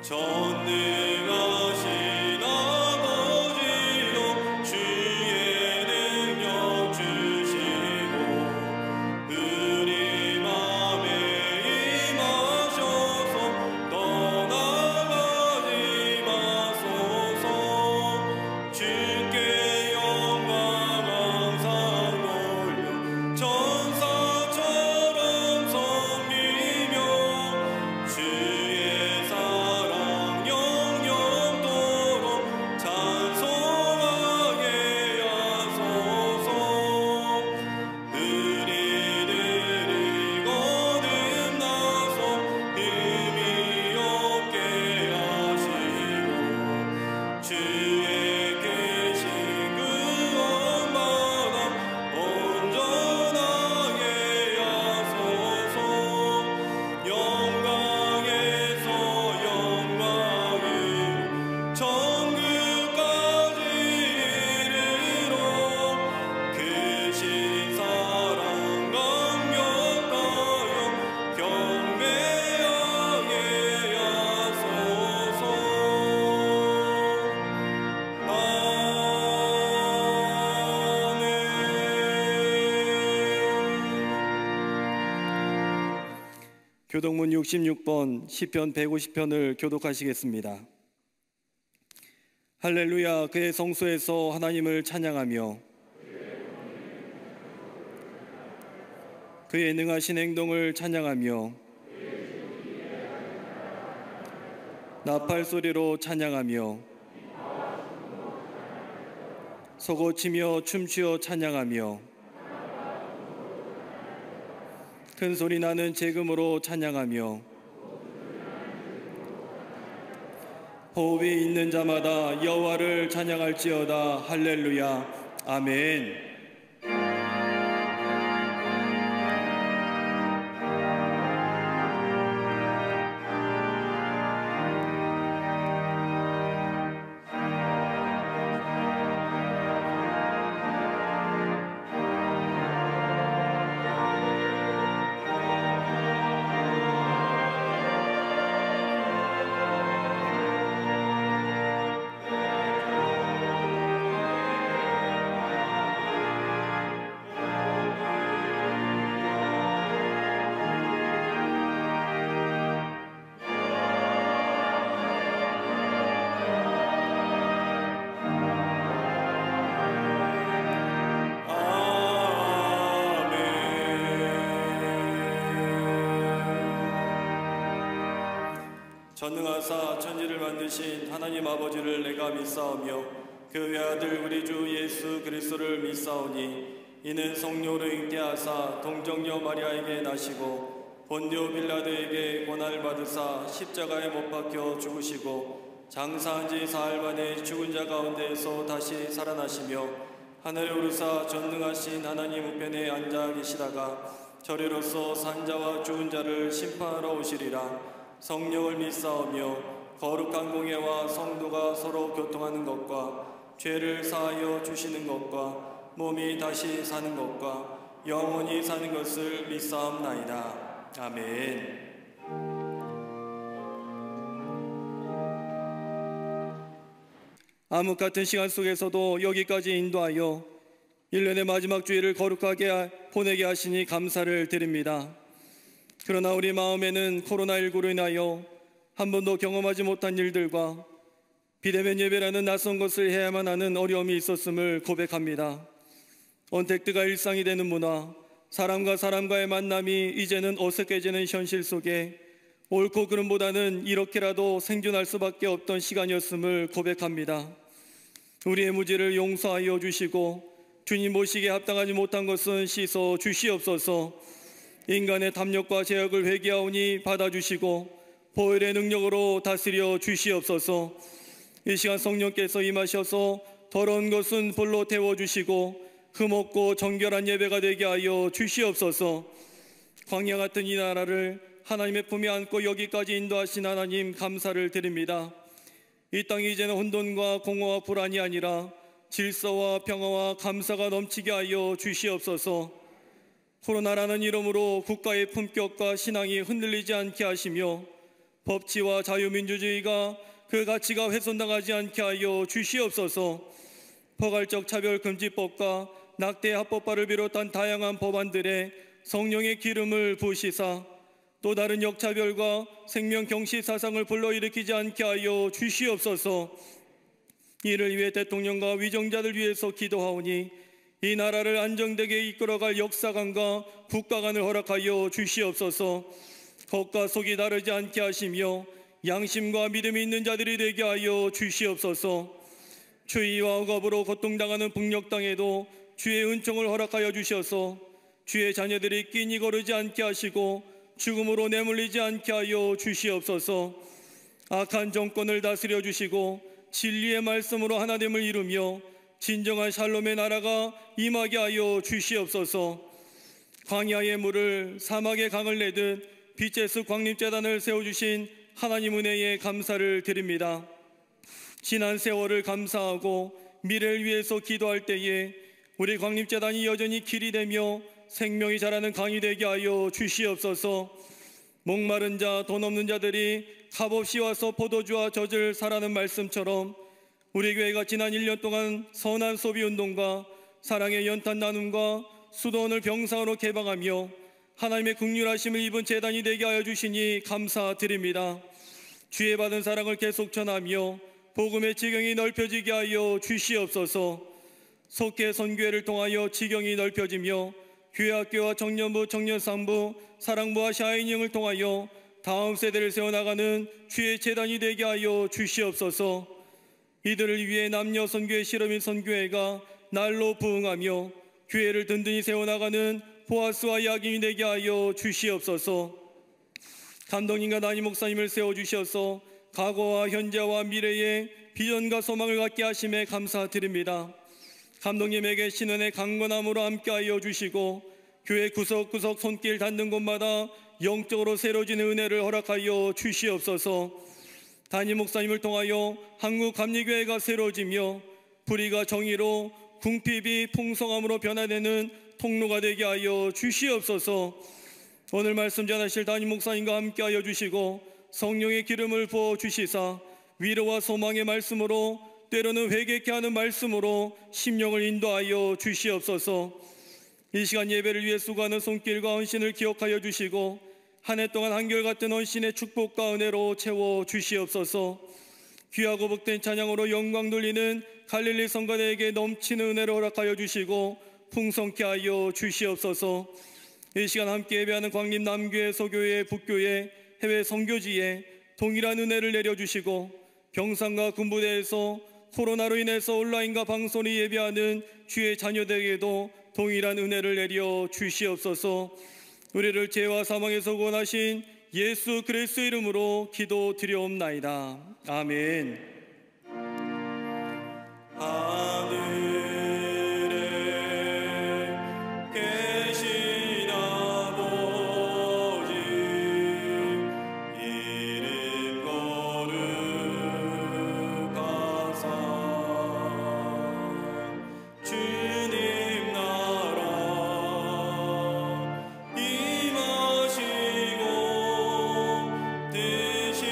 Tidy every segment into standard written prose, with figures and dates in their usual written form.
전능하신 아버지여 주의 능력 주시고 우리 맘에 임하셔서 떠나가지 마소서. 주께 영광 항상 돌려 천사처럼 섬기며 주의 사랑 영영토록 찬송하게 하소서. 우리들이 거듭나서 흠이 없게 하시고 주의 계신 구원마다 온전하게 하소서. 영광에서 영광이 천국까지 이르러 크신 사랑 강력하여 경배하게 하소서. 교독문 66번 시편 150편을 교독하시겠습니다. 할렐루야. 그의 성소에서 하나님을 찬양하며 그의 능하신 행동을 찬양하며 나팔 소리로 찬양하며 소고치며 춤추어 찬양하며 큰 소리 나는 재금으로 찬양하며 호흡이 있는 자마다 여호와를 찬양할지어다. 할렐루야. 아멘. 전능하사 천지를 만드신 하나님 아버지를 내가 믿사오며 그 외아들 우리 주 예수 그리스도를 믿사오니 이는 성령으로 잉태하사 동정녀 마리아에게 나시고 본디오 빌라도에게 고난을 받으사 십자가에 못 박혀 죽으시고 장사한 지 사흘 만에 죽은 자 가운데에서 다시 살아나시며 하늘에 오르사 전능하신 하나님 우편에 앉아 계시다가 저리로서 산자와 죽은 자를 심판하러 오시리라. 성령을 믿사오며 거룩한 공예와 성도가 서로 교통하는 것과 죄를 사하여 주시는 것과 몸이 다시 사는 것과 영원히 사는 것을 믿사옵나이다. 아멘. 암흑 같은 시간 속에서도 여기까지 인도하여 1년의 마지막 주일을 거룩하게 보내게 하시니 감사를 드립니다. 그러나 우리 마음에는 코로나19로 인하여 한 번도 경험하지 못한 일들과 비대면 예배라는 낯선 것을 해야만 하는 어려움이 있었음을 고백합니다. 언택트가 일상이 되는 문화, 사람과 사람과의 만남이 이제는 어색해지는 현실 속에 옳고 그름보다는 이렇게라도 생존할 수밖에 없던 시간이었음을 고백합니다. 우리의 무지를 용서하여 주시고 주님 모시기에 합당하지 못한 것은 씻어 주시옵소서. 인간의 탐욕과 제약을 회개하오니 받아주시고 보혈의 능력으로 다스려 주시옵소서. 이 시간 성령께서 임하셔서 더러운 것은 불로 태워주시고 흠없고 정결한 예배가 되게 하여 주시옵소서. 광야 같은 이 나라를 하나님의 품에 안고 여기까지 인도하신 하나님 감사를 드립니다. 이 땅이 이제는 혼돈과 공허와 불안이 아니라 질서와 평화와 감사가 넘치게 하여 주시옵소서. 코로나라는 이름으로 국가의 품격과 신앙이 흔들리지 않게 하시며 법치와 자유민주주의가 그 가치가 훼손당하지 않게 하여 주시옵소서. 포괄적 차별금지법과 낙태 합법화를 비롯한 다양한 법안들에 성령의 기름을 부으시사 또 다른 역차별과 생명경시 사상을 불러일으키지 않게 하여 주시옵소서. 이를 위해 대통령과 위정자들 위해서 기도하오니 이 나라를 안정되게 이끌어갈 역사관과 국가관을 허락하여 주시옵소서. 겉과 속이 다르지 않게 하시며 양심과 믿음이 있는 자들이 되게 하여 주시옵소서. 추위와 억압으로 고통당하는 북녘 땅에도 주의 은총을 허락하여 주셔서 주의 자녀들이 끼니 거르지 않게 하시고 죽음으로 내몰리지 않게 하여 주시옵소서. 악한 정권을 다스려 주시고 진리의 말씀으로 하나됨을 이루며 진정한 샬롬의 나라가 임하게 하여 주시옵소서. 광야의 물을 사막의 강을 내듯 빛의 숲 광림재단을 세워주신 하나님 은혜에 감사를 드립니다. 지난 세월을 감사하고 미래를 위해서 기도할 때에 우리 광림재단이 여전히 길이 되며 생명이 자라는 강이 되게 하여 주시옵소서. 목마른 자, 돈 없는 자들이 값없이 와서 포도주와 젖을 사라는 말씀처럼 우리 교회가 지난 1년 동안 선한 소비운동과 사랑의 연탄 나눔과 수도원을 병상으로 개방하며 하나님의 긍휼하심을 입은 재단이 되게 하여 주시니 감사드립니다. 주의 받은 사랑을 계속 전하며 복음의 지경이 넓혀지게 하여 주시옵소서. 속회 선교회를 통하여 지경이 넓혀지며 교회학교와 청년부, 청년상부, 사랑부와 샤이닝을 통하여 다음 세대를 세워나가는 주의 재단이 되게 하여 주시옵소서. 이들을 위해 남녀 선교회, 실험인 선교회가 날로 부흥하며 교회를 든든히 세워나가는 보아스와 야긴이 되게 하여 주시옵소서. 감독님과 담임 목사님을 세워주셔서 과거와 현재와 미래의 비전과 소망을 갖게 하심에 감사드립니다. 감독님에게 신은의 강건함으로 함께하여 주시고 교회 구석구석 손길 닿는 곳마다 영적으로 새로지는 은혜를 허락하여 주시옵소서. 담임 목사님을 통하여 한국 감리교회가 새로지며 불의가 정의로 궁핍이 풍성함으로 변화되는 통로가 되게 하여 주시옵소서. 오늘 말씀 전하실 담임 목사님과 함께하여 주시고 성령의 기름을 부어 주시사 위로와 소망의 말씀으로 때로는 회개케 하는 말씀으로 심령을 인도하여 주시옵소서. 이 시간 예배를 위해 수고하는 손길과 헌신을 기억하여 주시고 한 해 동안 한결같은 헌신의 축복과 은혜로 채워 주시옵소서. 귀하고 복된 찬양으로 영광 돌리는 갈릴리 성가대에게 넘치는 은혜를 허락하여 주시고 풍성케 하여 주시옵소서. 이 시간 함께 예배하는 광림 남교회, 소교회, 북교회, 해외 선교지에 동일한 은혜를 내려주시고 병상과 군부대에서 코로나로 인해서 온라인과 방송으로 예배하는 주의 자녀들에게도 동일한 은혜를 내려 주시옵소서. 우리를 죄와 사망에서 구원하신 예수 그리스도의 이름으로 기도드리옵나이다. 아멘. 하늘에 계신 아버지 이름 거룩하사 주님 나라 임하시고 뜻이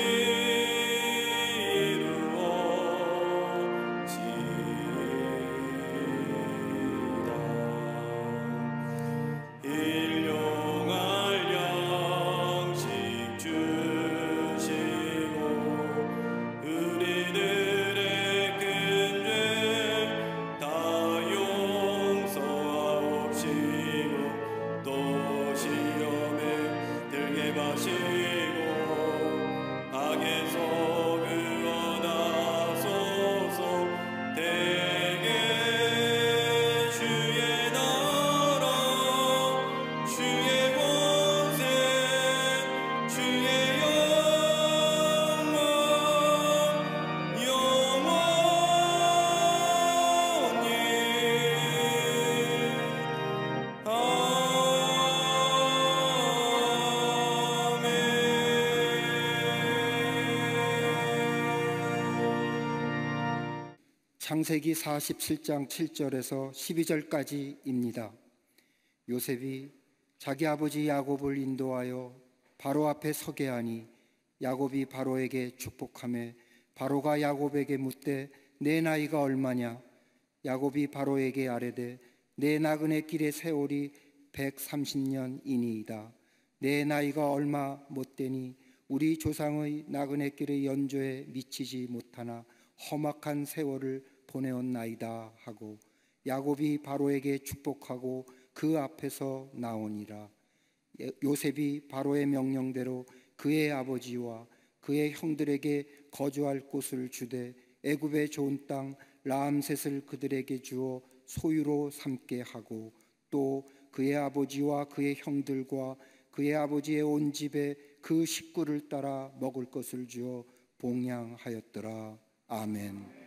창세기 47장 7절에서 12절까지입니다. 요셉이 자기 아버지 야곱을 인도하여 바로 앞에 서게 하니 야곱이 바로에게 축복하매 바로가 야곱에게 묻되 내 나이가 얼마냐? 야곱이 바로에게 아뢰되 내 나그네 길의 세월이 130년이니이다. 내 나이가 얼마 못되니 우리 조상의 나그네 길의 연조에 미치지 못하나 험악한 세월을 보내온 나이다 하고 야곱이 바로에게 축복하고 그 앞에서 나오니라. 요셉이 바로의 명령대로 그의 아버지와 그의 형들에게 거주할 곳을 주되 애굽의 좋은 땅 라암셋을 그들에게 주어 소유로 삼게 하고 또 그의 아버지와 그의 형들과 그의 아버지의 온 집에 그 식구를 따라 먹을 것을 주어 봉양하였더라. 아멘.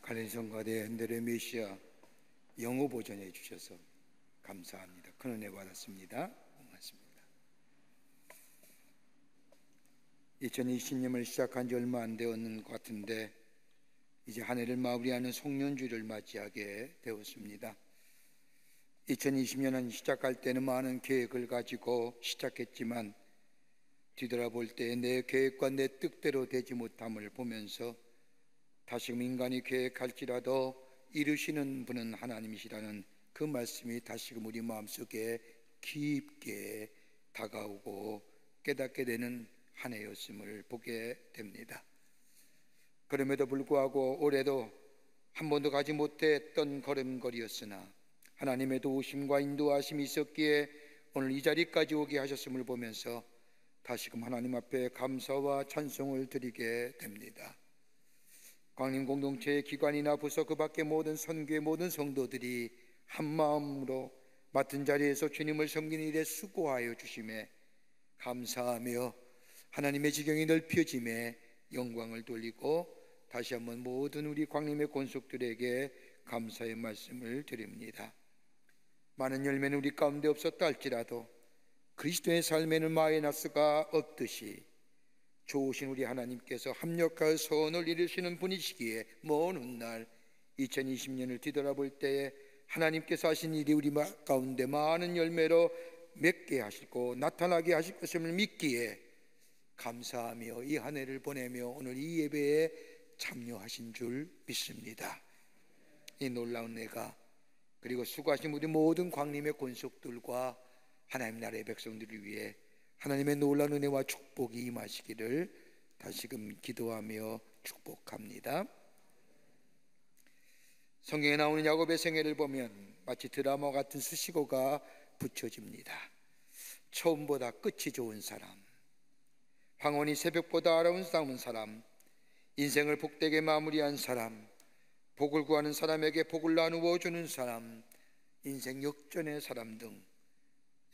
갈린성가대 현대의 메시아 영어 버전해 주셔서 감사합니다. 큰 은혜 받았습니다. 고맙습니다. 2020년을 시작한 지 얼마 안 되었는 것 같은데 이제 한 해를 마무리하는 송년주를 맞이하게 되었습니다. 2020년은 시작할 때는 많은 계획을 가지고 시작했지만 뒤돌아볼 때 내 계획과 내 뜻대로 되지 못함을 보면서 다시금 인간이 계획할지라도 이루시는 분은 하나님이시라는 그 말씀이 다시금 우리 마음속에 깊게 다가오고 깨닫게 되는 한 해였음을 보게 됩니다. 그럼에도 불구하고 올해도 한 번도 가지 못했던 걸음걸이였으나 하나님의 도우심과 인도하심이 있었기에 오늘 이 자리까지 오게 하셨음을 보면서 다시금 하나님 앞에 감사와 찬송을 드리게 됩니다. 광림공동체의 기관이나 부서 그 밖의 모든 선교의 모든 성도들이 한 마음으로 맡은 자리에서 주님을 섬기는 일에 수고하여 주심에 감사하며 하나님의 지경이 넓혀짐에 영광을 돌리고 다시 한번 모든 우리 광림의 권속들에게 감사의 말씀을 드립니다. 많은 열매는 우리 가운데 없었다 할지라도 그리스도의 삶에는 마이너스가 없듯이 좋으신 우리 하나님께서 합력하여 선을 이루시는 분이시기에 먼 훗날 2020년을 뒤돌아볼 때에 하나님께서 하신 일이 우리 가운데 많은 열매로 맺게 하시고 나타나게 하실 것임을 믿기에 감사하며 이 한 해를 보내며 오늘 이 예배에 참여하신 줄 믿습니다. 이 놀라운 은혜가 그리고 수고하신 우리 모든 광림의 권속들과 하나님 나라의 백성들을 위해 하나님의 놀라운 은혜와 축복이 임하시기를 다시금 기도하며 축복합니다. 성경에 나오는 야곱의 생애를 보면 마치 드라마 같은 수식어가 붙여집니다. 처음보다 끝이 좋은 사람, 황혼이 새벽보다 아름다운 사람, 인생을 복되게 마무리한 사람, 복을 구하는 사람에게 복을 나누어 주는 사람, 인생 역전의 사람 등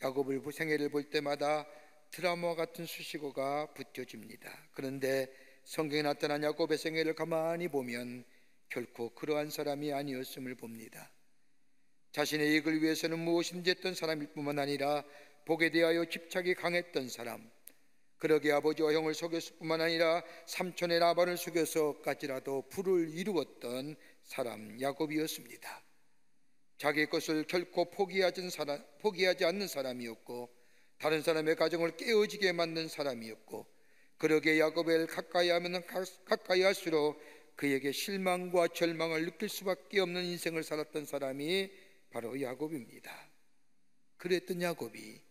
야곱의 생애를 볼 때마다 드라마 같은 수식어가 붙여집니다. 그런데 성경에 나타난 야곱의 생애를 가만히 보면 결코 그러한 사람이 아니었음을 봅니다. 자신의 이익을 위해서는 무엇이든지 했던 사람일 뿐만 아니라 복에 대하여 집착이 강했던 사람, 그러게 아버지와 형을 속였을 뿐만 아니라 삼촌의 라반을 속여서까지라도 부를 이루었던 사람 야곱이었습니다. 자기 것을 결코 포기하지 않는 사람이었고 다른 사람의 가정을 깨어지게 만든 사람이었고 그러게 야곱을 가까이 하면 가까이 할수록 그에게 실망과 절망을 느낄 수밖에 없는 인생을 살았던 사람이 바로 야곱입니다. 그랬던 야곱이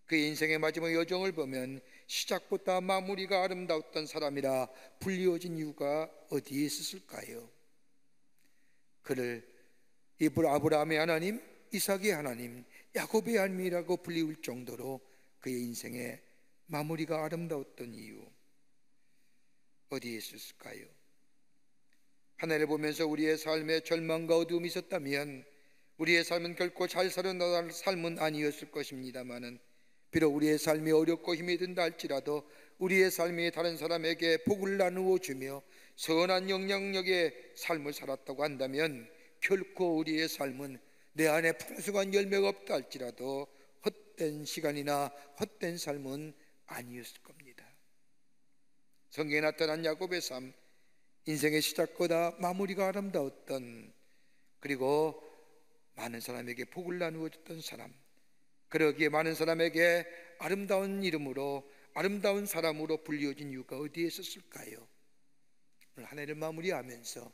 그의 인생의 마지막 여정을 보면 시작보다 마무리가 아름다웠던 사람이라 불리워진 이유가 어디에 있었을까요? 그를 아브라함의 하나님, 이삭의 하나님, 야곱의 하나님이라고 불리울 정도로 그의 인생의 마무리가 아름다웠던 이유 어디에 있었을까요? 하늘을 보면서 우리의 삶에 절망과 어두움이 있었다면 우리의 삶은 결코 잘 살아나갈 삶은 아니었을 것입니다마는 비록 우리의 삶이 어렵고 힘이 든다 할지라도 우리의 삶이 다른 사람에게 복을 나누어 주며 선한 영향력의 삶을 살았다고 한다면 결코 우리의 삶은 내 안에 풍성한 열매가 없다 할지라도 헛된 시간이나 헛된 삶은 아니었을 겁니다. 성경에 나타난 야곱의 삶, 인생의 시작보다 마무리가 아름다웠던, 그리고 많은 사람에게 복을 나누어 줬던 사람, 그러기에 많은 사람에게 아름다운 이름으로 아름다운 사람으로 불리어진 이유가 어디에 있었을까요? 오늘 한 해를 마무리하면서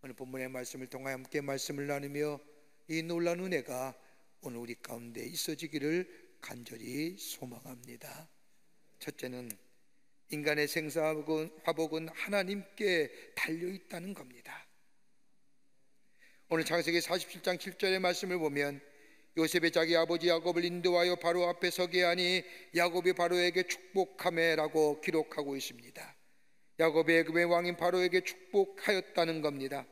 오늘 본문의 말씀을 통하여 함께 말씀을 나누며 이 놀라운 은혜가 오늘 우리 가운데 있어지기를 간절히 소망합니다. 첫째는 인간의 생사화복은 하나님께 달려있다는 겁니다. 오늘 창세기 47장 7절의 말씀을 보면 요셉의 자기 아버지 야곱을 인도하여 바로 앞에 서게 하니 야곱이 바로에게 축복하매라고 기록하고 있습니다. 야곱이 애굽의 왕인 바로에게 축복하였다는 겁니다.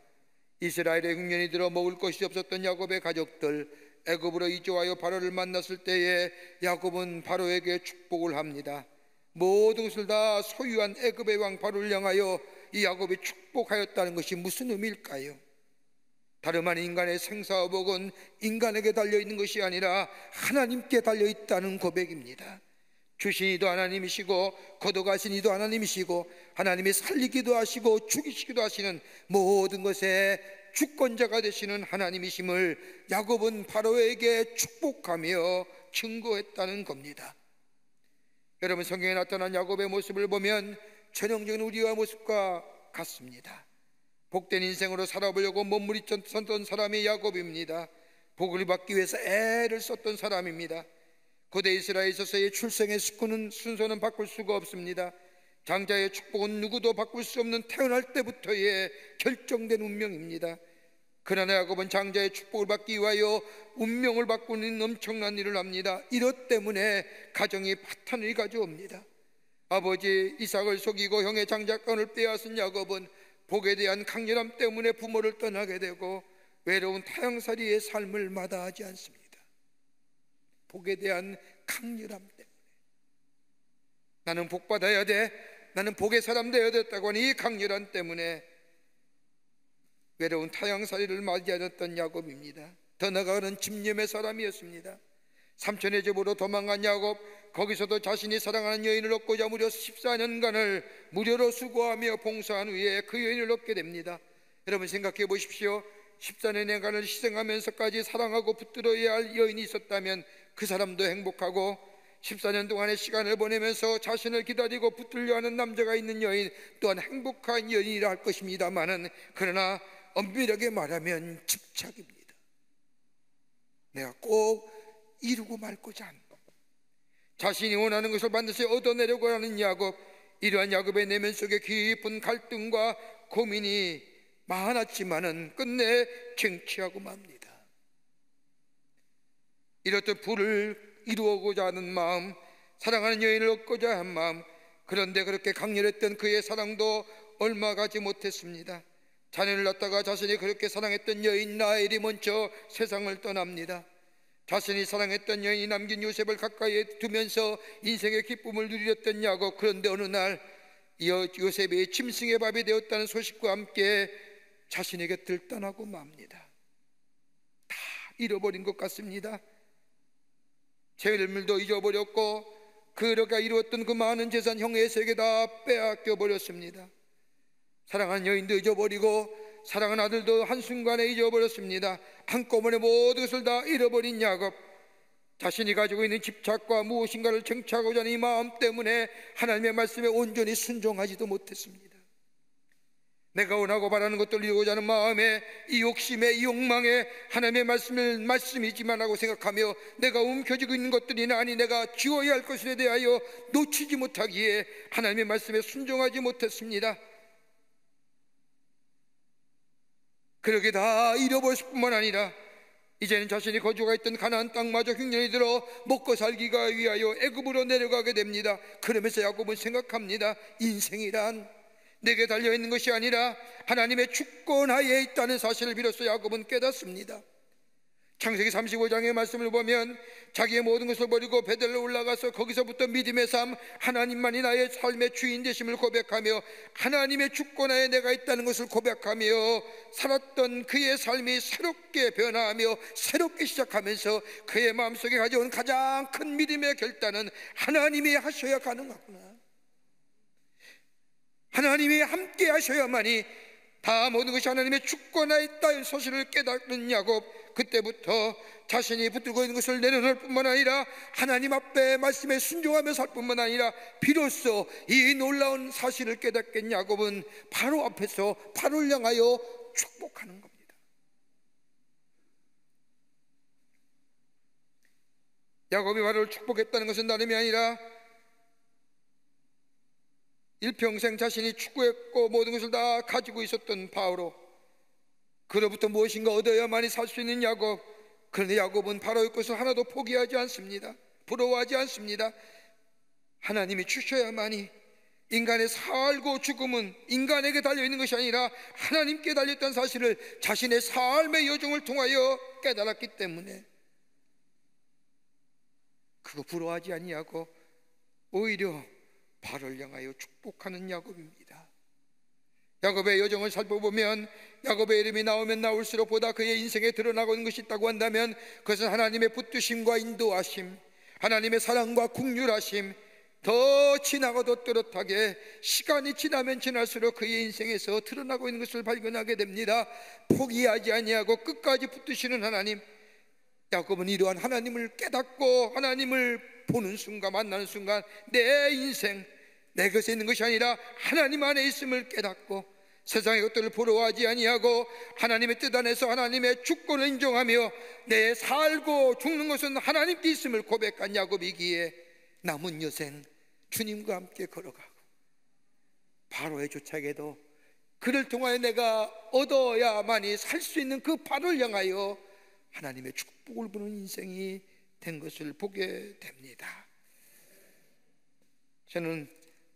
이스라엘의 흉년이 들어 먹을 것이 없었던 야곱의 가족들 애굽으로 이주하여 바로를 만났을 때에 야곱은 바로에게 축복을 합니다. 모든 것을 다 소유한 애굽의 왕 바로를 향하여 이 야곱이 축복하였다는 것이 무슨 의미일까요? 다름 아닌 인간의 생사복은 인간에게 달려있는 것이 아니라 하나님께 달려있다는 고백입니다. 주신 이도 하나님이시고 거둬가신 이도 하나님이시고 하나님이 살리기도 하시고 죽이시기도 하시는 모든 것에 주권자가 되시는 하나님이심을 야곱은 바로에게 축복하며 증거했다는 겁니다. 여러분, 성경에 나타난 야곱의 모습을 보면 전형적인 우리와 모습과 같습니다. 복된 인생으로 살아보려고 몸부림쳤던 사람이 야곱입니다. 복을 받기 위해서 애를 썼던 사람입니다. 고대 이스라엘에 있어서의 출생의 순서는 바꿀 수가 없습니다. 장자의 축복은 누구도 바꿀 수 없는 태어날 때부터의 결정된 운명입니다. 그러나 야곱은 장자의 축복을 받기 위하여 운명을 바꾸는 엄청난 일을 합니다. 이것 때문에 가정이 파탄을 가져옵니다. 아버지 이삭을 속이고 형의 장자권을 빼앗은 야곱은 복에 대한 강렬함 때문에 부모를 떠나게 되고 외로운 타향살이의 삶을 마다하지 않습니다. 복에 대한 강렬함 때문에 나는 복받아야 돼, 나는 복의 사람 되어야 됐다고 하는 이 강렬함 때문에 외로운 타향살이를 맞이하였던 야곱입니다. 더 나아가는 집념의 사람이었습니다. 삼촌의 집으로 도망간 야곱, 거기서도 자신이 사랑하는 여인을 얻고자 무려 14년간을 무료로 수고하며 봉사한 후에 그 여인을 얻게 됩니다. 여러분 생각해 보십시오. 14년간을 희생하면서까지 사랑하고 붙들어야 할 여인이 있었다면 그 사람도 행복하고, 14년 동안의 시간을 보내면서 자신을 기다리고 붙들려 하는 남자가 있는 여인 또한 행복한 여인이라 할 것입니다만은, 그러나 엄밀하게 말하면 집착입니다. 내가 꼭 이루고 말고자 한다. 자신이 원하는 것을 반드시 얻어내려고 하는 야곱, 이러한 야곱의 내면 속에 깊은 갈등과 고민이 많았지만은 끝내 쟁취하고 맙니다. 이렇듯 부를 이루고자 하는 마음, 사랑하는 여인을 얻고자 한 마음, 그런데 그렇게 강렬했던 그의 사랑도 얼마 가지 못했습니다. 자녀를 낳다가 자신이 그렇게 사랑했던 여인 라헬이 먼저 세상을 떠납니다. 자신이 사랑했던 여인이 남긴 요셉을 가까이 두면서 인생의 기쁨을 누리렸던 야곱, 그런데 어느 날 요셉이 짐승의 밥이 되었다는 소식과 함께 자신의 곁을 떠나고 맙니다. 다 잃어버린 것 같습니다. 재물도 잊어버렸고 그렇게 이루었던 그 많은 재산 형의 세계 다 빼앗겨 버렸습니다. 사랑하는 여인도 잊어버리고 사랑하는 아들도 한순간에 잊어버렸습니다. 한꺼번에 모든 것을 다 잃어버린 야곱, 자신이 가지고 있는 집착과 무엇인가를 쟁취하고자 하는 이 마음 때문에 하나님의 말씀에 온전히 순종하지도 못했습니다. 내가 원하고 바라는 것들을 이루고자 하는 마음에, 이 욕심에, 이 욕망에 하나님의 말씀을 말씀이지만 하고 생각하며 내가 움켜쥐고 있는 것들이나 아니 내가 지워야 할 것에 대하여 놓치지 못하기에 하나님의 말씀에 순종하지 못했습니다. 그렇게 다 잃어버렸을 뿐만 아니라 이제는 자신이 거주가 있던 가나안 땅마저 흉년이 들어 먹고 살기가 위하여 애굽으로 내려가게 됩니다. 그러면서 야곱은 생각합니다. 인생이란 내게 달려있는 것이 아니라 하나님의 주권하에 있다는 사실을 비로소 야곱은 깨닫습니다. 창세기 35장의 말씀을 보면 자기의 모든 것을 버리고 베델로 올라가서 거기서부터 믿음의 삶, 하나님만이 나의 삶의 주인 되심을 고백하며 하나님의 주권하에 내가 있다는 것을 고백하며 살았던 그의 삶이 새롭게 변화하며 새롭게 시작하면서 그의 마음속에 가져온 가장 큰 믿음의 결단은 하나님이 하셔야 가능하구나, 하나님이 함께 하셔야만이 다 모든 것이 하나님의 주권하에 있다는 사실을 깨닫는 야곱, 그때부터 자신이 붙들고 있는 것을 내려놓을 뿐만 아니라 하나님 앞에 말씀에 순종하며 살 뿐만 아니라 비로소 이 놀라운 사실을 깨닫게 야곱은 바로 앞에서 바로를 향하여 축복하는 겁니다. 야곱이 바로를 축복했다는 것은 다름이 아니라 일평생 자신이 추구했고 모든 것을 다 가지고 있었던 바로, 그로부터 무엇인가 얻어야만이 살 수 있는 야곱. 그런데 야곱은 바로의 것을 하나도 포기하지 않습니다. 부러워하지 않습니다. 하나님이 주셔야만이, 인간의 살고 죽음은 인간에게 달려있는 것이 아니라 하나님께 달려있다는 사실을 자신의 삶의 여정을 통하여 깨달았기 때문에 그거 부러워하지 아니하고 오히려 바로를 향하여 축복하는 야곱입니다. 야곱의 여정을 살펴보면 야곱의 이름이 나오면 나올수록 보다 그의 인생에 드러나고 있는 것이 있다고 한다면 그것은 하나님의 붙드심과 인도하심, 하나님의 사랑과 긍휼하심, 더 진하고 더 또렷하게 시간이 지나면 지날수록 그의 인생에서 드러나고 있는 것을 발견하게 됩니다. 포기하지 아니하고 끝까지 붙드시는 하나님, 야곱은 이러한 하나님을 깨닫고 하나님을 보는 순간, 만나는 순간 내 인생, 내 것에 있는 것이 아니라 하나님 안에 있음을 깨닫고 세상의 것들을 부러워하지 아니하고 하나님의 뜻 안에서 하나님의 주권을 인정하며 내 살고 죽는 것은 하나님께 있음을 고백한 야곱이기에 남은 여생 주님과 함께 걸어가고 바로의 조차에도 그를 통하여 내가 얻어야만이 살 수 있는 그 바로를 향하여 하나님의 축복을 부는 인생이 된 것을 보게 됩니다. 저는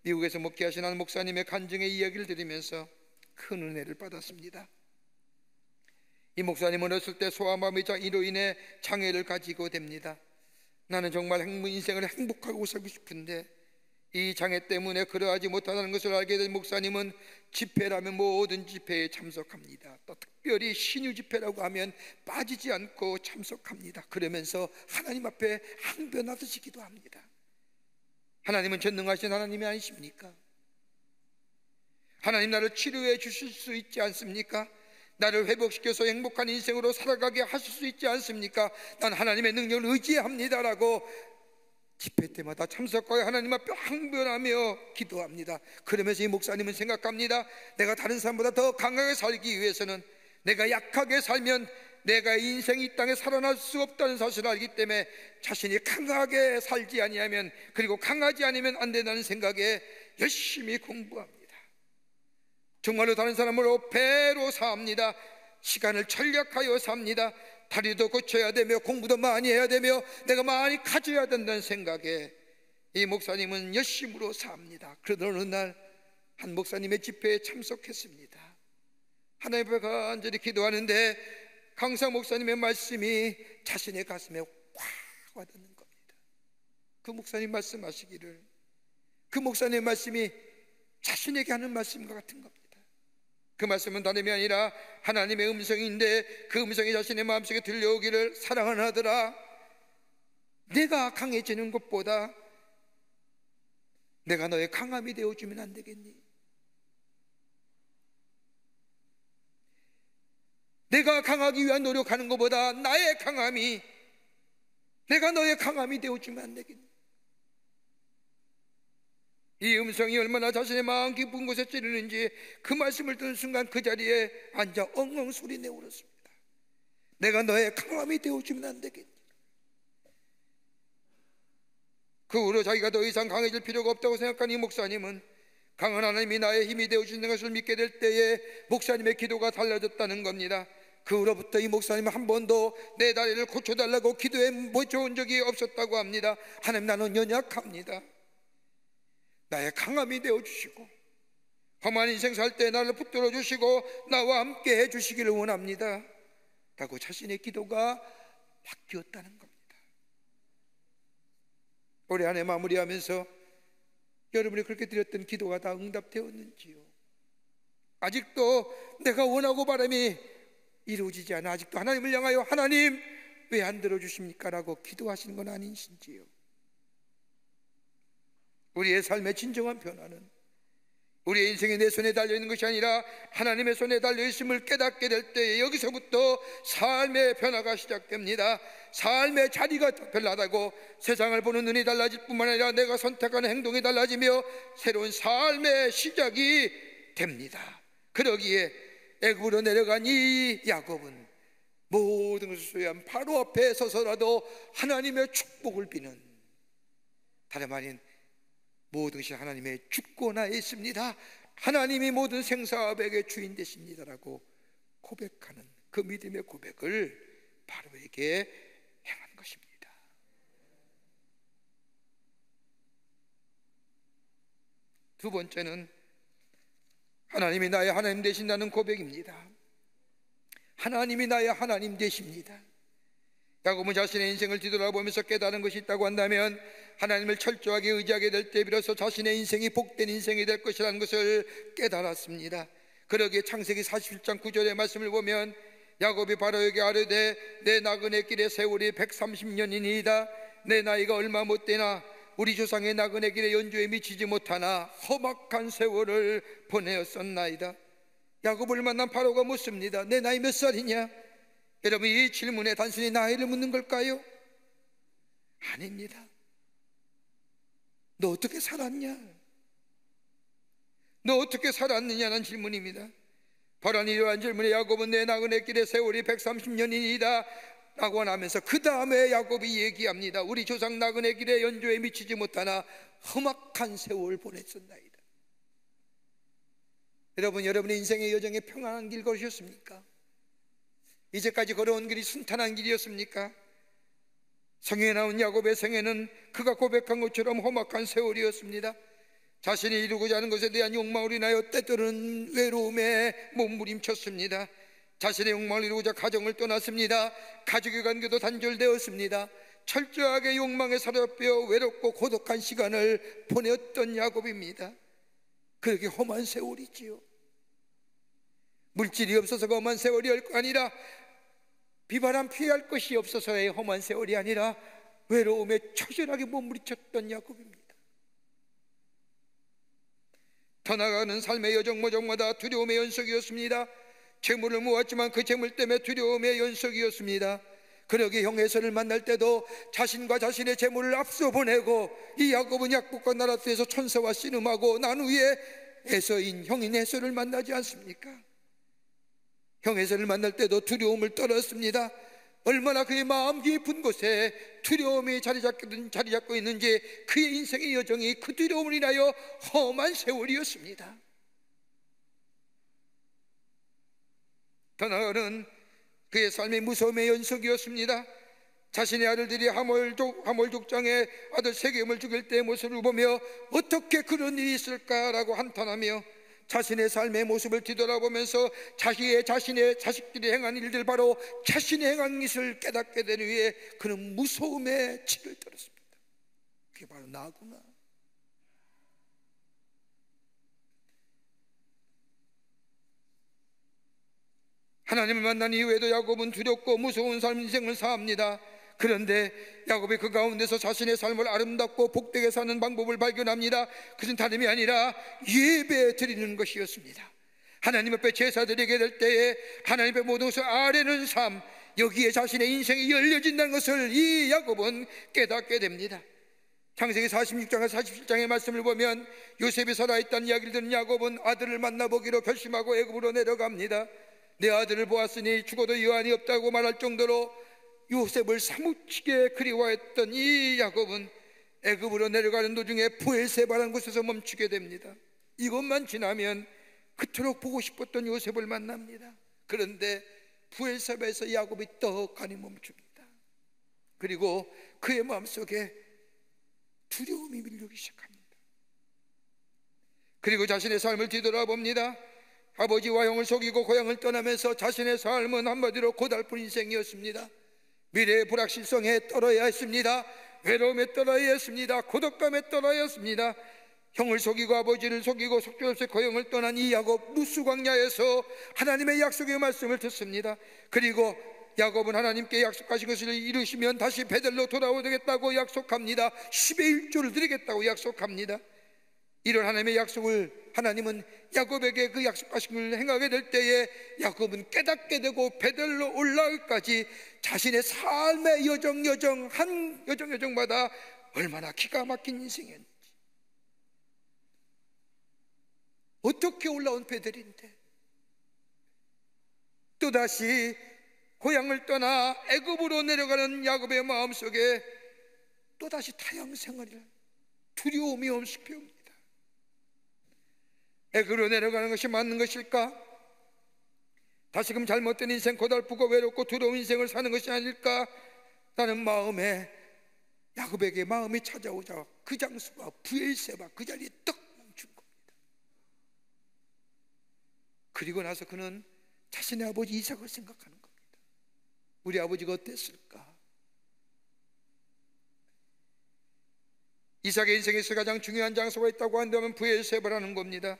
미국에서 목회하신 한 목사님의 간증의 이야기를 들으면서 큰 은혜를 받았습니다. 이 목사님은 어렸을 때 소아마비 장애로 인해 장애를 가지고 됩니다. 나는 정말 인생을 행복하고 살고 싶은데 이 장애 때문에 그러하지 못하다는 것을 알게 된 목사님은 집회라면 모든 집회에 참석합니다. 또 특별히 신유 집회라고 하면 빠지지 않고 참석합니다. 그러면서 하나님 앞에 항변하듯이 기도합니다. 하나님은 전능하신 하나님이 아니십니까? 하나님 나를 치료해 주실 수 있지 않습니까? 나를 회복시켜서 행복한 인생으로 살아가게 하실 수 있지 않습니까? 난 하나님의 능력을 의지합니다라고 집회 때마다 참석하여 하나님 앞에 항변하며 기도합니다. 그러면서 이 목사님은 생각합니다. 내가 다른 사람보다 더 강하게 살기 위해서는 내가 약하게 살면 내가 인생이 이 땅에 살아날 수 없다는 사실을 알기 때문에 자신이 강하게 살지 아니하면, 그리고 강하지 않으면 안 된다는 생각에 열심히 공부합니다. 정말로 다른 사람으로 배로 삽니다. 시간을 절약하여 삽니다. 다리도 고쳐야 되며 공부도 많이 해야 되며 내가 많이 가져야 된다는 생각에 이 목사님은 열심으로 삽니다. 그러던 어느 날 한 목사님의 집회에 참석했습니다. 하나님 앞에 간절히 기도하는데 강사 목사님의 말씀이 자신의 가슴에 확 와닿는 겁니다. 그 목사님 말씀하시기를, 그 목사님의 말씀이 자신에게 하는 말씀과 같은 겁니다. 그 말씀은 다름이 아니라 하나님의 음성인데 그 음성이 자신의 마음속에 들려오기를, 사랑하는 아들아, 내가 강해지는 것보다 내가 너의 강함이 되어주면 안 되겠니? 내가 강하기 위한 노력하는 것보다 나의 강함이, 내가 너의 강함이 되어주면 안 되겠니? 이 음성이 얼마나 자신의 마음 깊은 곳에 찌르는지 그 말씀을 듣는 순간 그 자리에 앉아 엉엉 소리 내어 울었습니다. 내가 너의 강함이 되어주면 안 되겠니? 그 후로 자기가 더 이상 강해질 필요가 없다고 생각한 이 목사님은 강한 하나님이 나의 힘이 되어주는 것을 믿게 될 때에 목사님의 기도가 달라졌다는 겁니다. 그 후로부터 이 목사님은 한 번도 내 다리를 고쳐달라고 기도해 본 적이 없었다고 합니다. 하나님, 나는 연약합니다. 나의 강함이 되어주시고 험한 인생 살 때 나를 붙들어 주시고 나와 함께 해주시기를 원합니다 라고 자신의 기도가 바뀌었다는 겁니다. 올해 한 해 마무리하면서 여러분이 그렇게 드렸던 기도가 다 응답되었는지요? 아직도 내가 원하고 바람이 이루어지지 않아 아직도 하나님을 향하여 하나님 왜 안 들어주십니까? 라고 기도하시는 건 아니신지요? 우리의 삶의 진정한 변화는 우리의 인생이 내 손에 달려있는 것이 아니라 하나님의 손에 달려있음을 깨닫게 될 때에 여기서부터 삶의 변화가 시작됩니다. 삶의 자리가 변하다고 세상을 보는 눈이 달라질 뿐만 아니라 내가 선택하는 행동이 달라지며 새로운 삶의 시작이 됩니다. 그러기에 애굽으로 내려간 이 야곱은 모든 것을 소유한 바로 앞에 서서라도 하나님의 축복을 비는, 다름 아닌 모든 것이 하나님의 주권하에 있습니다. 하나님이 모든 생사업의 주인 되십니다라고 고백하는 그 믿음의 고백을 바로에게 행한 것입니다. 두 번째는 하나님이 나의 하나님 되신다는 고백입니다. 하나님이 나의 하나님 되십니다. 야곱은 자신의 인생을 뒤돌아보면서 깨달은 것이 있다고 한다면 하나님을 철저하게 의지하게 될 때 비로소 자신의 인생이 복된 인생이 될 것이라는 것을 깨달았습니다. 그러기에 창세기 47장 9절의 말씀을 보면 야곱이 바로에게 아뢰되 내 나그네 길의 세월이 130년이니이다. 내 나이가 얼마 못 되나 우리 조상의 나그네 길의 연주에 미치지 못하나 험악한 세월을 보내었었나이다. 야곱을 만난 바로가 묻습니다. 내 나이 몇 살이냐? 여러분, 이 질문에 단순히 나이를 묻는 걸까요? 아닙니다. 너 어떻게 살았냐? 너 어떻게 살았느냐는 질문입니다. 바로 이러한 질문에 야곱은 내 나그네 길의 세월이 130년이다 라고 하면서 그 다음에 야곱이 얘기합니다. 우리 조상 나그네 길의 연조에 미치지 못하나 험악한 세월을 보냈었나이다. 여러분, 여러분의 인생의 여정에 평안한 길 걸으셨습니까? 이제까지 걸어온 길이 순탄한 길이었습니까? 성경에 나온 야곱의 생애는 그가 고백한 것처럼 험악한 세월이었습니다. 자신이 이루고자 하는 것에 대한 욕망으로 인하여 때때로는 외로움에 몸부림쳤습니다. 자신의 욕망을 이루고자 가정을 떠났습니다. 가족의 관계도 단절되었습니다. 철저하게 욕망에 사로잡혀 외롭고 고독한 시간을 보냈던 야곱입니다. 그렇게 험한 세월이지요. 물질이 없어서가 험한 세월이 아니라, 비바람 피할 것이 없어서의 험한 세월이 아니라 외로움에 처절하게 몸부림쳤던 야곱입니다. 더 나아가는 삶의 여정마다 두려움의 연속이었습니다. 재물을 모았지만 그 재물 때문에 두려움의 연속이었습니다. 그러기에 형 에서를 만날 때도 자신과 자신의 재물을 앞서 보내고, 이 야곱은 약복과 나라트에서 천사와 씨름하고 난 후에 에서인 형인 에서를 만나지 않습니까? 형 에서를 만날 때도 두려움을 떨었습니다. 얼마나 그의 마음 깊은 곳에 두려움이 자리 잡고 있는지 그의 인생의 여정이 그 두려움을 인하여 험한 세월이었습니다. 더 나아가는 그의 삶의 무서움의 연속이었습니다. 자신의 아들들이 하몰 족장의 아들 세겜을 죽일 때의 모습을 보며 어떻게 그런 일이 있을까라고 한탄하며 자신의 삶의 모습을 뒤돌아보면서 자신의 자식들이 행한 일들, 바로 자신이 행한 것을 깨닫게 된 후에 그는 무서움에 치를 떨었습니다. 그게 바로 나구나. 하나님을 만난 이후에도 야곱은 두렵고 무서운 인생을 사합니다. 그런데 야곱이 그 가운데서 자신의 삶을 아름답고 복되게 사는 방법을 발견합니다. 그것은 다름이 아니라 예배 드리는 것이었습니다. 하나님 앞에 제사 드리게 될 때에 하나님 앞에 모든 것을 아뢰는 삶, 여기에 자신의 인생이 열려진다는 것을 이 야곱은 깨닫게 됩니다. 창세기 46장과 47장의 말씀을 보면 요셉이 살아있다는 이야기를 듣는 야곱은 아들을 만나보기로 결심하고 애굽으로 내려갑니다. 내 아들을 보았으니 죽어도 여한이 없다고 말할 정도로 요셉을 사무치게 그리워했던 이 야곱은 애굽으로 내려가는 도중에 브엘세바라는 곳에서 멈추게 됩니다. 이것만 지나면 그토록 보고 싶었던 요셉을 만납니다. 그런데 브엘세바에서 야곱이 떡하니 멈춥니다. 그리고 그의 마음속에 두려움이 밀려오기 시작합니다. 그리고 자신의 삶을 뒤돌아봅니다. 아버지와 형을 속이고 고향을 떠나면서 자신의 삶은 한마디로 고달픈 인생이었습니다. 미래의 불확실성에 떨어야 했습니다. 외로움에 떨어야 했습니다. 고독감에 떨어야 했습니다. 형을 속이고 아버지를 속이고 속절없이 고향을 떠난 이 야곱, 루스 광야에서 하나님의 약속의 말씀을 듣습니다. 그리고 야곱은 하나님께 약속하신 것을 이루시면 다시 베델로 돌아오겠다고 약속합니다. 10의 1조를 드리겠다고 약속합니다. 이런 하나님의 약속을 하나님은 야곱에게 그 약속하신 걸 행하게 될 때에 야곱은 깨닫게 되고 베델로 올라가기까지 자신의 삶의 여정마다 얼마나 기가 막힌 인생이었는지. 어떻게 올라온 베델인데 또다시 고향을 떠나 애굽으로 내려가는 야곱의 마음속에 또다시 타향생활을 두려움이 엄습해옵니다. 애굽으로 내려가는 것이 맞는 것일까? 다시금 잘못된 인생, 고달프고 외롭고 두려운 인생을 사는 것이 아닐까? 라는 마음에 야곱에게 마음이 찾아오자 그 장소가 브엘세바, 그 자리에 떡 멈춘 겁니다. 그리고 나서 그는 자신의 아버지 이삭을 생각하는 겁니다. 우리 아버지가 어땠을까? 이삭의 인생에서 가장 중요한 장소가 있다고 한다면 브엘세바라는 겁니다.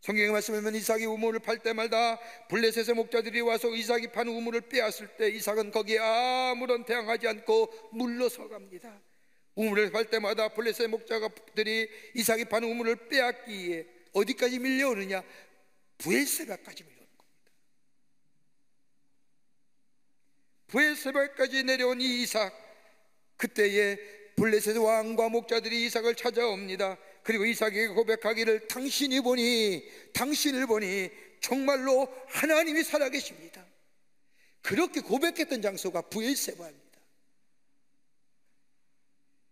성경에 말씀하면 이삭이 우물을 팔 때마다 블레셋의 목자들이 와서 이삭이 판 우물을 빼앗을 때 이삭은 거기에 아무런 대항하지 않고 물러서갑니다. 우물을 팔 때마다 블레셋의 목자들이 이삭이 판 우물을 빼앗기에 어디까지 밀려오느냐? 브엘세바까지 밀려오는 겁니다. 브엘세바까지 내려온 이 이삭, 그때에 블레셋 왕과 목자들이 이삭을 찾아옵니다. 그리고 이삭에게 고백하기를 당신을 보니 정말로 하나님이 살아계십니다. 그렇게 고백했던 장소가 브엘세바입니다.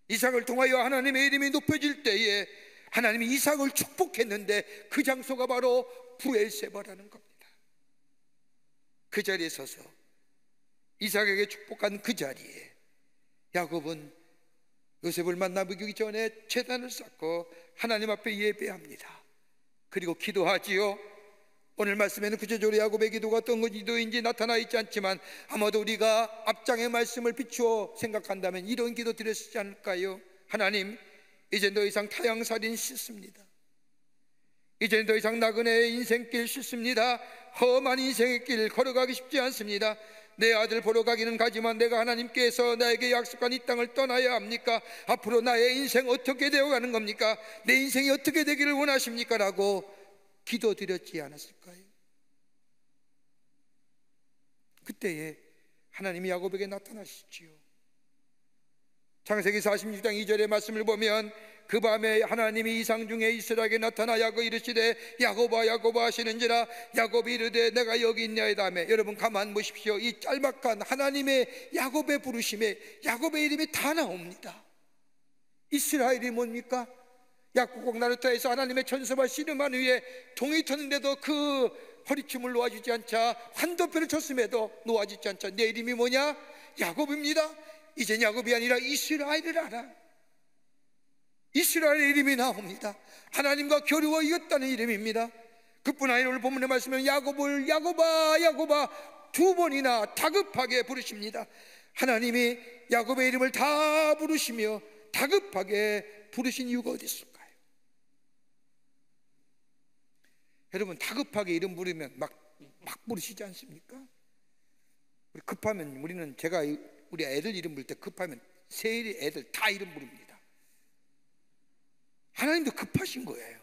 이삭을 통하여 하나님의 이름이 높여질 때에 하나님이 이삭을 축복했는데 그 장소가 바로 브엘세바라는 겁니다. 그 자리에 서서 이삭에게 축복한 그 자리에 야곱은 요셉을 만나보기 전에 제단을 쌓고 하나님 앞에 예배합니다. 그리고 기도하지요. 오늘 말씀에는 구체적으로 야곱의 기도가 어떤 기도인지 나타나 있지 않지만 아마도 우리가 앞장의 말씀을 비추어 생각한다면 이런 기도 드렸지 않을까요? 하나님, 이제 더 이상 타향살인 싫습니다. 이제 더 이상 나그네의 인생길 싫습니다. 험한 인생의 길 걸어가기 쉽지 않습니다. 내 아들 보러 가기는 가지만 내가 하나님께서 나에게 약속한 이 땅을 떠나야 합니까? 앞으로 나의 인생 어떻게 되어가는 겁니까? 내 인생이 어떻게 되기를 원하십니까? 라고 기도드렸지 않았을까요? 그때에 하나님이 야곱에게 나타나시지요. 창세기 46장 2절의 말씀을 보면 그 밤에 하나님이 이상 중에 이스라엘에게 나타나 야곱 이르시되 야곱아 야곱아 하시는지라 야곱이 이르되 내가 여기 있냐이다며. 여러분 가만 보십시오. 이 짤막한 하나님의 야곱의 부르심에 야곱의 이름이 다 나옵니다. 이스라엘이 뭡니까? 약국곡 나루터에서 하나님의 천사와 씨름한 후에 동이 텄는데도 그 허리춤을 놓아주지 않자, 환도표를 쳤음에도 놓아주지 않자 내 이름이 뭐냐? 야곱입니다. 이젠 야곱이 아니라 이스라엘을 알아. 이스라엘의 이름이 나옵니다. 하나님과 겨루어 이겼다는 이름입니다. 그뿐 아니라 오늘 본문의 말씀은 야곱을 야곱아 야곱아 두 번이나 다급하게 부르십니다. 하나님이 야곱의 이름을 다 부르시며 다급하게 부르신 이유가 어디 있을까요? 여러분 다급하게 이름 부르면 막 부르시지 않습니까? 우리 급하면 우리는 제가 우리 애들 이름 부를 때 급하면 세일이 애들 다 이름 부릅니다. 하나님도 급하신 거예요.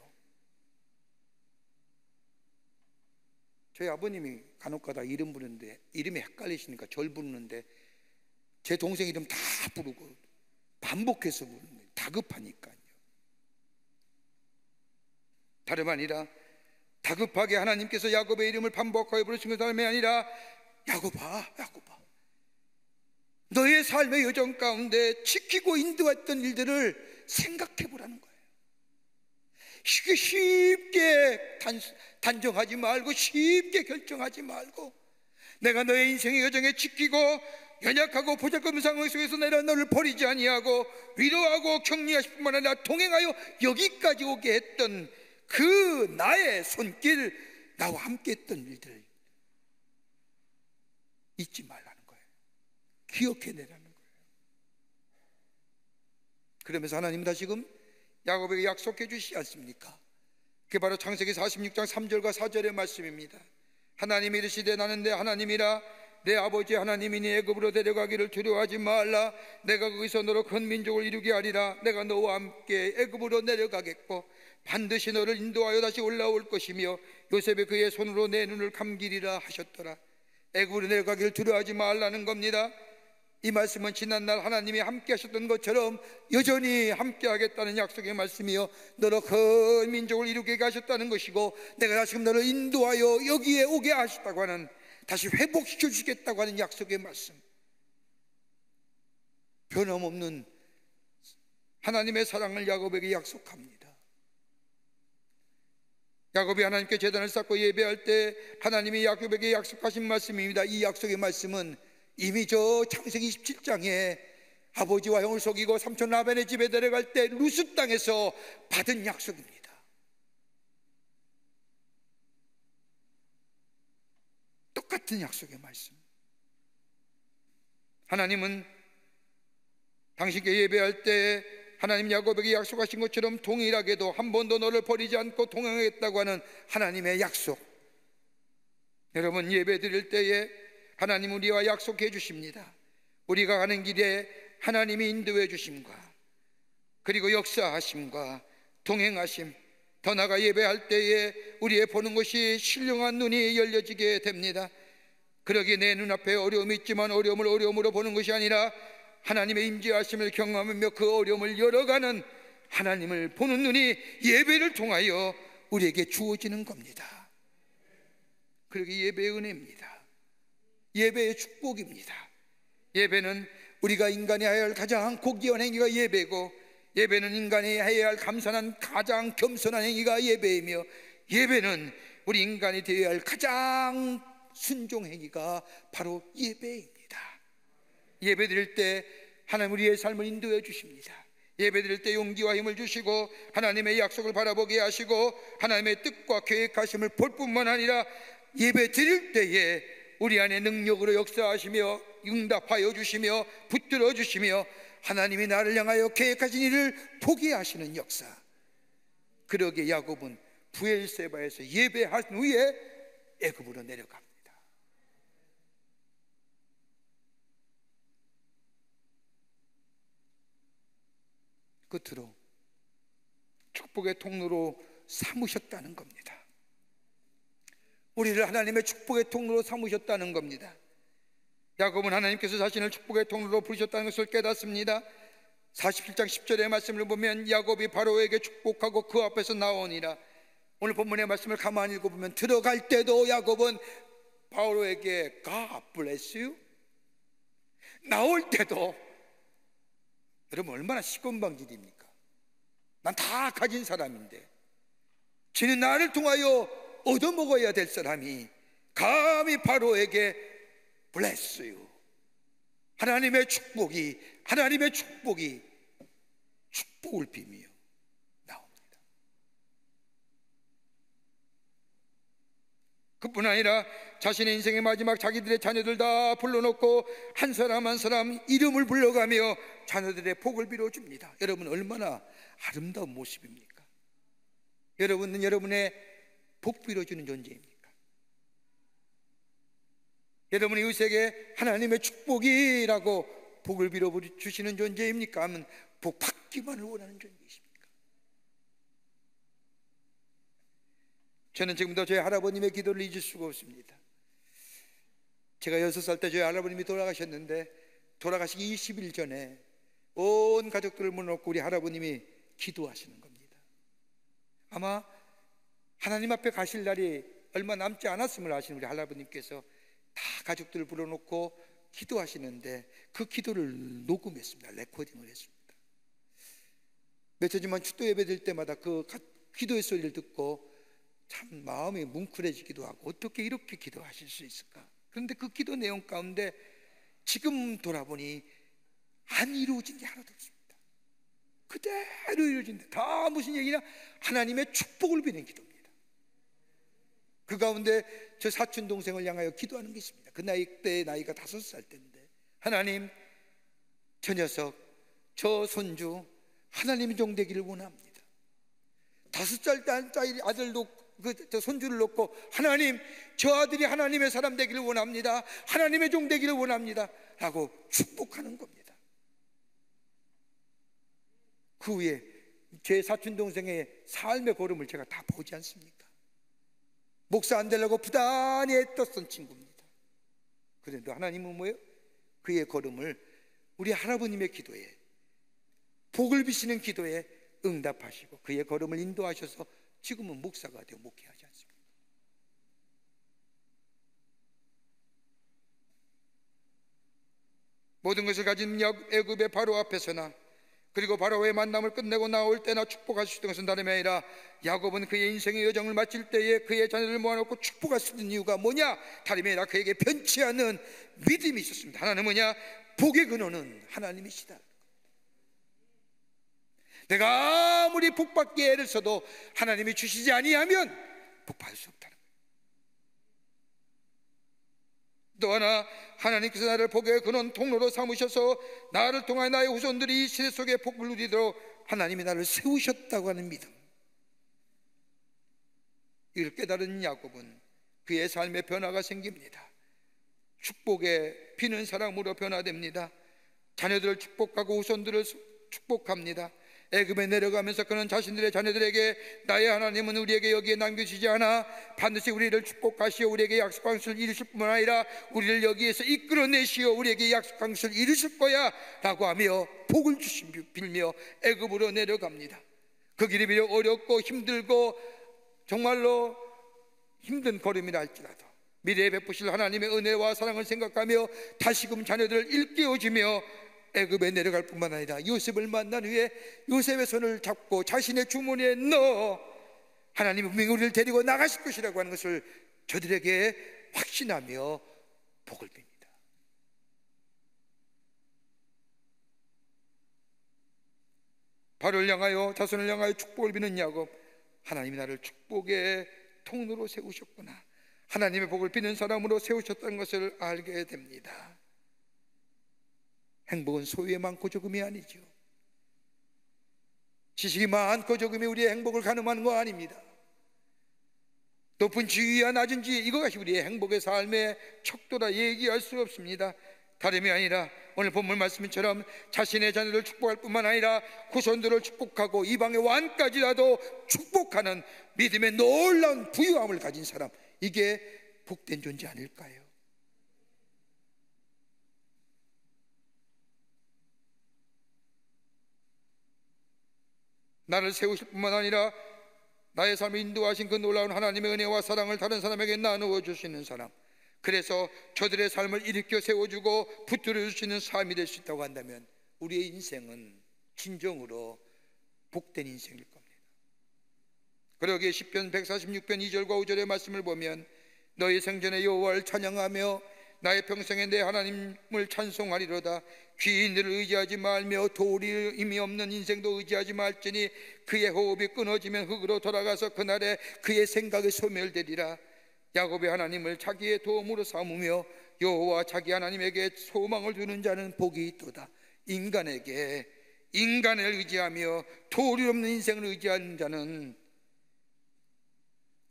저희 아버님이 간혹가다 이름 부르는데 이름이 헷갈리시니까 절 부르는데 제 동생 이름 다 부르고 반복해서 부르는 거예요. 다급하니까요. 다름 아니라 다급하게 하나님께서 야곱의 이름을 반복하여 부르신 것 다름이 아니라 야곱아 야곱아 너의 삶의 여정 가운데 지키고 인도했던 일들을 생각해 보라는 거예요. 쉽게 단정하지 말고 쉽게 결정하지 말고 내가 너의 인생의 여정에 지키고 연약하고 보잘것없는 상황 속에서 내가 너를 버리지 아니하고 위로하고 격려하실 뿐만 아니라 동행하여 여기까지 오게 했던 그 나의 손길, 나와 함께 했던 일들 잊지 말라는 거예요. 기억해내라는 거예요. 그러면서 하나님은 다시금 야곱에게 약속해 주시지 않습니까? 그게 바로 창세기 46장 3절과 4절의 말씀입니다. 하나님이 이르시되 나는 내 하나님이라 내 아버지 하나님이니 애굽으로 데려가기를 두려워하지 말라. 내가 거기서 너로 큰 민족을 이루게 하리라. 내가 너와 함께 애굽으로 내려가겠고 반드시 너를 인도하여 다시 올라올 것이며 요셉이 그의 손으로 내 눈을 감기리라 하셨더라. 애굽으로 내려가기를 두려워하지 말라는 겁니다. 이 말씀은 지난날 하나님이 함께 하셨던 것처럼 여전히 함께 하겠다는 약속의 말씀이요 너로 큰 민족을 이루게 하셨다는 것이고 내가 다시금 너를 인도하여 여기에 오게 하셨다고 하는, 다시 회복시켜 주시겠다고 하는 약속의 말씀. 변함없는 하나님의 사랑을 야곱에게 약속합니다. 야곱이 하나님께 제단을 쌓고 예배할 때 하나님이 야곱에게 약속하신 말씀입니다. 이 약속의 말씀은 이미 저 창세기 27장에 아버지와 형을 속이고 삼촌 라벤의 집에 데려갈 때 루스 땅에서 받은 약속입니다. 똑같은 약속의 말씀. 하나님은 당신께 예배할 때 하나님 야곱에게 약속하신 것처럼 동일하게도 한 번도 너를 버리지 않고 동행하겠다고 하는 하나님의 약속. 여러분, 예배 드릴 때에 하나님 우리와 약속해 주십니다. 우리가 가는 길에 하나님이 인도해 주심과 그리고 역사하심과 동행하심, 더 나아가 예배할 때에 우리의 보는 것이 신령한 눈이 열려지게 됩니다. 그러기에 내 눈앞에 어려움이 있지만 어려움을 어려움으로 보는 것이 아니라 하나님의 임재하심을 경험하며 그 어려움을 열어가는 하나님을 보는 눈이 예배를 통하여 우리에게 주어지는 겁니다. 그러기에 예배의 은혜입니다. 예배의 축복입니다. 예배는 우리가 인간이 해야 할 가장 고귀한 행위가 예배고, 예배는 인간이 해야 할 감사한 가장 겸손한 행위가 예배이며, 예배는 우리 인간이 되어야 할 가장 순종 행위가 바로 예배입니다. 예배 드릴 때 하나님 우리의 삶을 인도해 주십니다. 예배 드릴 때 용기와 힘을 주시고 하나님의 약속을 바라보게 하시고 하나님의 뜻과 계획하심을 볼 뿐만 아니라 예배 드릴 때에 우리 안에 능력으로 역사하시며 응답하여 주시며 붙들어 주시며 하나님이 나를 향하여 계획하신 일을 보게 하시는 역사. 그러기에 야곱은 부엘세바에서 예배한 후에 애굽으로 내려갑니다. 끝으로 축복의 통로로 삼으셨다는 겁니다. 우리를 하나님의 축복의 통로로 삼으셨다는 겁니다. 야곱은 하나님께서 자신을 축복의 통로로 부르셨다는 것을 깨닫습니다. 47장 10절의 말씀을 보면 야곱이 바로에게 축복하고 그 앞에서 나오니라. 오늘 본문의 말씀을 가만히 읽어보면 들어갈 때도 야곱은 바로에게 God bless you, 나올 때도, 여러분 얼마나 시건방질입니까? 난 다 가진 사람인데 지는 나를 통하여 얻어먹어야 될 사람이 감히 바로에게 bless you, 하나님의 축복이 축복을 비미며 나옵니다. 그뿐 아니라 자신의 인생의 마지막 자기들의 자녀들 다 불러놓고 한 사람 한 사람 이름을 불러가며 자녀들의 복을 빌어줍니다. 여러분 얼마나 아름다운 모습입니까? 여러분은 여러분의 복 빌어주는 존재입니까? 여러분의 이웃에게 하나님의 축복이라고 복을 빌어주시는 존재입니까? 하면 복 받기만을 원하는 존재이십니까? 저는 지금도 저희 할아버님의 기도를 잊을 수가 없습니다. 제가 6살 때 저희 할아버님이 돌아가셨는데 돌아가시기 20일 전에 온 가족들을 모아놓고 우리 할아버님이 기도하시는 겁니다. 아마 하나님 앞에 가실 날이 얼마 남지 않았음을 아시는 우리 할아버님께서 다 가족들을 불러놓고 기도하시는데 그 기도를 녹음했습니다. 레코딩을 했습니다. 며칠 전만 축도 예배 드릴 때마다 그 기도의 소리를 듣고 참 마음이 뭉클해지기도 하고 어떻게 이렇게 기도하실 수 있을까? 그런데 그 기도 내용 가운데 지금 돌아보니 안 이루어진 게 하나도 없습니다. 그대로 이루어진다. 다 무슨 얘기냐? 하나님의 축복을 비는 기도입니다. 그 가운데 저 사촌 동생을 향하여 기도하는 게 있습니다. 그 나이 때 나이가 5살 때인데 하나님, 저 녀석, 저 손주 하나님의 종 되기를 원합니다. 5살 아들도 저 손주를 놓고 하나님, 저 아들이 하나님의 사람 되기를 원합니다. 하나님의 종 되기를 원합니다 라고 축복하는 겁니다. 그 후에 제 사촌 동생의 삶의 걸음을 제가 다 보지 않습니까? 목사 안 되려고 부단히 애썼던 친구입니다. 그런데 하나님은 뭐예요? 그의 걸음을 우리 할아버님의 기도에, 복을 비시는 기도에 응답하시고 그의 걸음을 인도하셔서 지금은 목사가 되어 목회하지 않습니다. 모든 것을 가진 애굽의 바로 앞에서나 그리고 바로의 만남을 끝내고 나올 때나 축복할 수 있는 것은 다름이 아니라 야곱은 그의 인생의 여정을 마칠 때에 그의 자녀를 모아놓고 축복할 수 있는 이유가 뭐냐? 다름이 아니라 그에게 변치 않는 믿음이 있었습니다. 하나는 뭐냐? 복의 근원은 하나님이시다. 내가 아무리 복받기 애를 써도 하나님이 주시지 아니하면 복받을 수 없다는 거예요. 또 하나, 하나님께서 나를 복의 근원 통로로 삼으셔서 나를 통하여 나의 후손들이 이 시대 속에 복을 누리도록 하나님이 나를 세우셨다고 하는 믿음. 이걸 깨달은 야곱은 그의 삶의 변화가 생깁니다. 축복에 피는 사랑으로 변화됩니다. 자녀들을 축복하고 후손들을 축복합니다. 애굽에 내려가면서 그는 자신들의 자녀들에게 나의 하나님은 우리에게 여기에 남겨주지 않아 반드시 우리를 축복하시어 우리에게 약속한 것을 이루실 뿐만 아니라 우리를 여기에서 이끌어내시어 우리에게 약속한 것을 이루실 거야 라고 하며 복을 빌며 애굽으로 내려갑니다. 그 길이 비록 어렵고 힘들고 정말로 힘든 걸음이라 할지라도 미래에 베푸실 하나님의 은혜와 사랑을 생각하며 다시금 자녀들을 일깨워주며 애굽에 내려갈 뿐만 아니라 요셉을 만난 후에 요셉의 손을 잡고 자신의 주머니에 넣어 하나님이 분명히 우리를 데리고 나가실 것이라고 하는 것을 저들에게 확신하며 복을 빕니다. 바로를 향하여 자손을 향하여 축복을 비는 야곱, 하나님이 나를 축복의 통로로 세우셨구나, 하나님의 복을 비는 사람으로 세우셨다는 것을 알게 됩니다. 행복은 소유에 많고 적음이 아니죠. 지식이 많고 적음이 우리의 행복을 가늠하는 거 아닙니다. 높은 지위와 낮은 지위, 이것이 우리의 행복의 삶의 척도라 얘기할 수 없습니다. 다름이 아니라 오늘 본문 말씀처럼 자신의 자녀를 축복할 뿐만 아니라 후손들을 축복하고 이방의 왕까지라도 축복하는 믿음의 놀라운 부유함을 가진 사람, 이게 복된 존재 아닐까요? 나를 세우실 뿐만 아니라 나의 삶을 인도하신 그 놀라운 하나님의 은혜와 사랑을 다른 사람에게 나누어 주시는 사람, 그래서 저들의 삶을 일으켜 세워주고 붙들어 주시는 삶이 될 수 있다고 한다면 우리의 인생은 진정으로 복된 인생일 겁니다. 그러기에 시편 146편 2절과 5절의 말씀을 보면 너희 생전에 여호와를 찬양하며 나의 평생에 내 하나님을 찬송하리로다. 귀인들을 의지하지 말며 도리 힘이 없는 인생도 의지하지 말지니 그의 호흡이 끊어지면 흙으로 돌아가서 그날에 그의 생각이 소멸되리라. 야곱의 하나님을 자기의 도움으로 삼으며 여호와 자기 하나님에게 소망을 두는 자는 복이 있도다. 인간에게 인간을 의지하며 도리 없는 인생을 의지하는 자는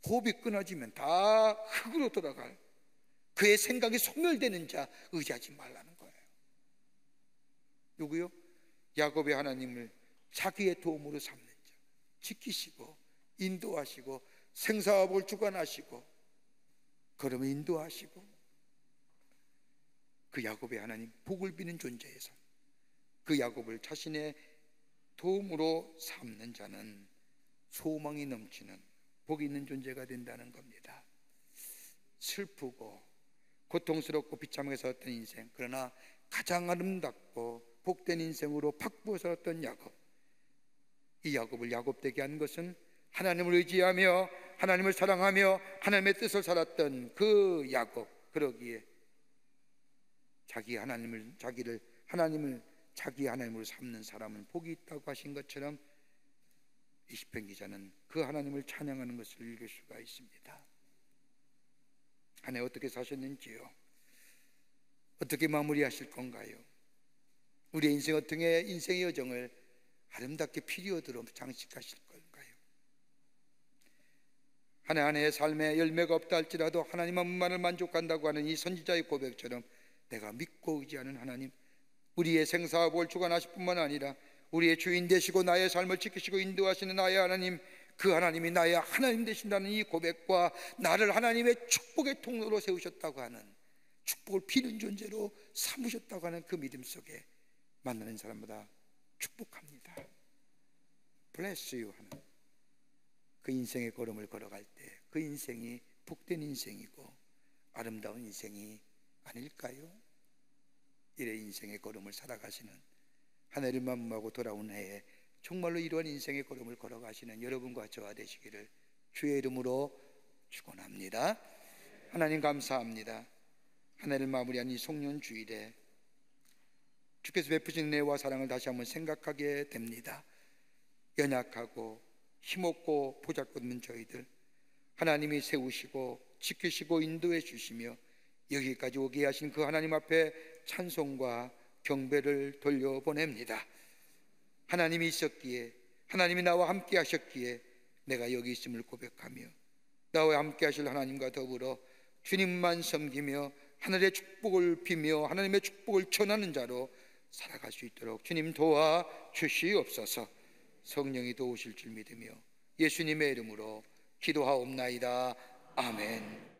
호흡이 끊어지면 다 흙으로 돌아갈, 그의 생각이 소멸되는 자 의지하지 말라는 거예요. 누구요? 야곱의 하나님을 자기의 도움으로 삼는 자, 지키시고 인도하시고 생사업을 주관하시고 걸음을 인도하시고 그 야곱의 하나님, 복을 비는 존재의 삶, 그 야곱을 자신의 도움으로 삼는 자는 소망이 넘치는 복이 있는 존재가 된다는 겁니다. 슬프고 고통스럽고 비참하게 살았던 인생, 그러나 가장 아름답고 복된 인생으로 바꾸어 살았던 야곱, 이 야곱을 야곱되게 한 것은 하나님을 의지하며 하나님을 사랑하며 하나님의 뜻을 살았던 그 야곱, 그러기에 하나님을 자기 하나님으로 삼는 사람은 복이 있다고 하신 것처럼 이 시편 기자는 그 하나님을 찬양하는 것을 읽을 수가 있습니다. 한 해 어떻게 사셨는지요? 어떻게 마무리하실 건가요? 우리의 인생의 여정을 아름답게 피리어드로 장식하실 건가요? 한 해 한 해의 삶에 열매가 없다 할지라도 하나님 한 분만을 만족한다고 하는 이 선지자의 고백처럼 내가 믿고 의지하는 하나님, 우리의 생사업을 주관하실 뿐만 아니라 우리의 주인 되시고 나의 삶을 지키시고 인도하시는 나의 하나님, 그 하나님이 나의 하나님 되신다는 이 고백과 나를 하나님의 축복의 통로로 세우셨다고 하는, 축복을 피는 존재로 삼으셨다고 하는 그 믿음 속에 만나는 사람마다 축복합니다. Bless you 하는 그 인생의 걸음을 걸어갈 때 그 인생이 복된 인생이고 아름다운 인생이 아닐까요? 이래 인생의 걸음을 살아가시는, 한 해를 마무리하고 돌아온 해에 정말로 이러한 인생의 걸음을 걸어가시는 여러분과 저와 되시기를 주의 이름으로 축원합니다. 하나님 감사합니다. 한 해를 마무리한 이 송년 주일에 주께서 베푸신 은혜와 사랑을 다시 한번 생각하게 됩니다. 연약하고 힘없고 보잘것없는 저희들, 하나님이 세우시고 지키시고 인도해 주시며 여기까지 오게 하신 그 하나님 앞에 찬송과 경배를 돌려보냅니다. 하나님이 있었기에, 하나님이 나와 함께 하셨기에 내가 여기 있음을 고백하며 나와 함께 하실 하나님과 더불어 주님만 섬기며 하늘의 축복을 비며 하나님의 축복을 전하는 자로 살아갈 수 있도록 주님 도와 주시옵소서. 성령이 도우실 줄 믿으며 예수님의 이름으로 기도하옵나이다. 아멘.